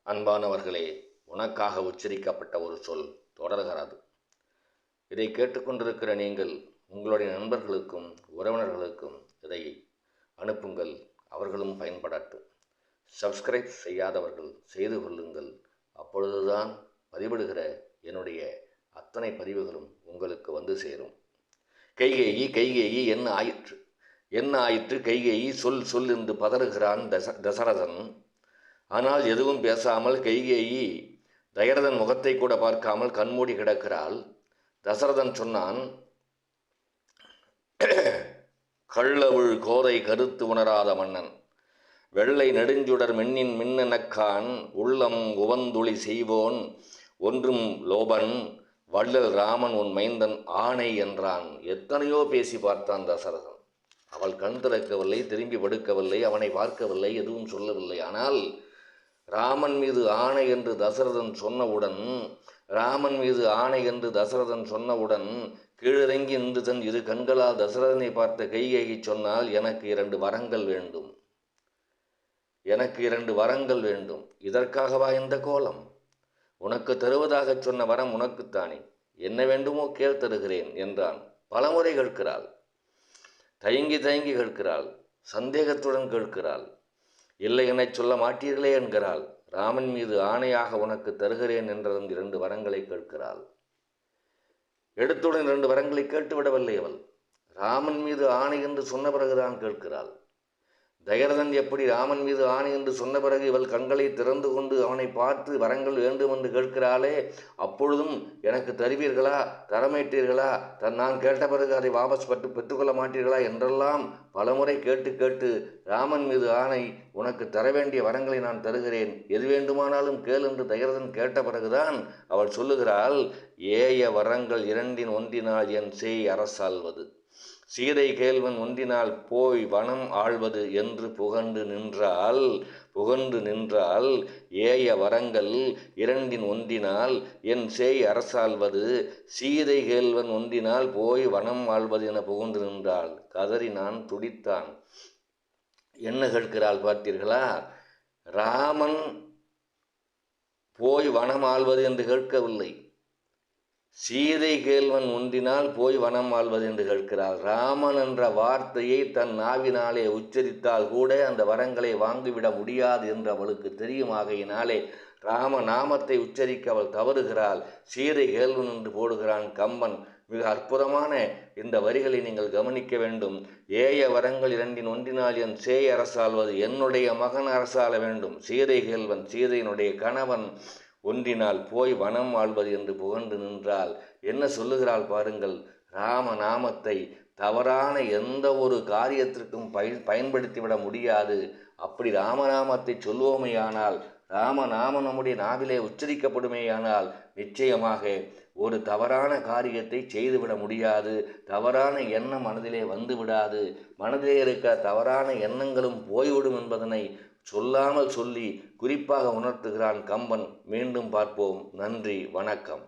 அன்பானவர்களே, உனக்காக உச்சரிக்கப்பட்ட ஒரு சொல் தொடர்கிறது. இதை கேட்டுக்கொண்டிருக்கிற நீங்கள் உங்களுடைய நண்பர்களுக்கும் உறவினர்களுக்கும் இதை அனுப்புங்கள், அவர்களும் பயன்படட்டும். சப்ஸ்கிரைப் செய்யாதவர்கள் செய்து கொள்ளுங்கள். அப்பொழுதுதான் பதிவிடுகிற என்னுடைய அத்தனை பதிவுகளும் உங்களுக்கு வந்து சேரும். கைகேயி என்ன ஆயிற்று, கைகேயி சொல் என்று பதறுகிறான் தசரதன். ஆனால் எதுவும் பேசாமல் கைகேயி தயரதன் முகத்தை கூட பார்க்காமல் கண்மூடி கிடக்கிறாள். தசரதன் சொன்னான், கள்ளவுள் கோதை கருத்து உணராத மன்னன், வெள்ளை நெடுஞ்சுடர் மின்னின் மின்னனக்கான், உள்ளம் உவந்துளி செய்வோன் ஒன்றும் லோபன், வள்ளல் ராமன் உன் மைந்தன் ஆணை என்றான். எத்தனையோ பேசி பார்த்தான் தசரதன். அவள் கண் திறக்கவில்லை, திரும்பி படுக்கவில்லை, அவனை பார்க்கவில்லை, எதுவும் சொல்லவில்லை. ஆனால் ராமன் மீது ஆணை என்று தசரதன் சொன்னவுடன் கீழிறங்கி நின்று தன் இரு கண்களால் தசரதனை பார்த்த கைகேயி சொன்னால், எனக்கு 2 வரங்கள் வேண்டும். இதற்காகவா இந்த கோலம்? உனக்கு தருவதாக சொன்ன வரம் உனக்குத்தானே, என்ன வேண்டுமோ கேள், தருகிறேன் என்றான். பலமுறை கேட்கிறாள், தயங்கி கேட்கிறாள், சந்தேகத்துடன் கேட்கிறாள். இல்லை எனச் சொல்ல மாட்டீர்களே என்கிறாள். ராமன் மீது ஆணையாக உனக்கு தருகிறேன் என்றதும் 2 வரங்களை கேட்கிறாள். எடுத்துடன் 2 வரங்களை கேட்டுவிடவில்லை அவள். ராமன் மீது ஆணை என்று சொன்ன பிறகுதான் கேட்கிறாள். தயரதன் எப்படி ராமன் மீது ஆணை என்று சொன்ன பிறகு இவள் கண்களை திறந்து கொண்டு அவனை பார்த்து வரங்கள் வேண்டும் என்று கேட்கிறாளே, அப்பொழுதும் எனக்கு தருவீர்களா, தரமேட்டீர்களா, நான் கேட்ட பிறகு அதை வாபஸ் பெற்றுக்கொள்ள மாட்டீர்களா என்றெல்லாம் பலமுறை கேட்டு ராமன் மீது ஆணை, உனக்கு தர வேண்டிய வரங்களை நான் தருகிறேன், எது வேண்டுமானாலும் கேள் என்று தயரதன் கேட்ட பிறகுதான் அவள் சொல்லுகிறாள், ஏய வரங்கள் 2 ஒன்றினால் என் செய் அரசாள்வது, சீதை கேள்வன் ஒன்றினால் போய் வனம் ஆள்வது என்று புகண்டு நின்றால் ஏய வரங்கள் 2 ஒன்றினால் என் சேய் அரசாள்வது, சீதை கேள்வன் ஒன்றினால் போய் வனம் ஆள்வது என புகண்டு நின்றாள். கதறினான், துடித்தான். என்ன கேட்கிறாள் பார்த்தீர்களா? ராமன் போய் வனம் ஆள்வது என்று கேட்கவில்லை, சீதை கேள்வன் ஒன்றினால் போய் வனம் ஆள்வது என்று கேட்கிறாள். ராமன் என்ற வார்த்தையை தன் நாவினாலே உச்சரித்தால் கூட அந்த வரங்களை வாங்கிவிட முடியாது என்று அவளுக்கு தெரியும். ஆகையினாலே ராம நாமத்தை உச்சரிக்க அவள் தவறுகிறாள். சீதை கேள்வன் என்று போடுகிறான் கம்பன். மிக அற்புதமான இந்த வரிகளை நீங்கள் கவனிக்க வேண்டும். ஏய வரங்கள் 2 ஒன்றினால் என் சேய் அரசாள்வது, என்னுடைய மகன் அரசாள வேண்டும். சீதை கேள்வன், சீதையினுடைய கணவன் ஒன்றினால் போய் வனம் ஆள்வது என்று புகண்டு நின்றால் என்ன சொல்லுகிறாள் பாருங்கள். ராம நாமத்தை தவறான எந்த ஒரு காரியத்திற்கும் பயன்படுத்திவிட முடியாது. அப்படி ராமநாமத்தை சொல்வோமேயானால், ராமநாமம் நம்முடைய நாவிலே உச்சரிக்கப்படுமேயானால் நிச்சயமாக ஒரு தவறான காரியத்தை செய்துவிட முடியாது. தவறான எண்ணம் மனதிலே வந்து விடாது. மனதிலே இருக்க தவறான எண்ணங்களும் போய்விடும் என்பதனை சொல்லாமல் சொல்லி குறிப்பாக உணர்த்துகிறான் கம்பன். மீண்டும் பார்ப்போம். நன்றி, வணக்கம்.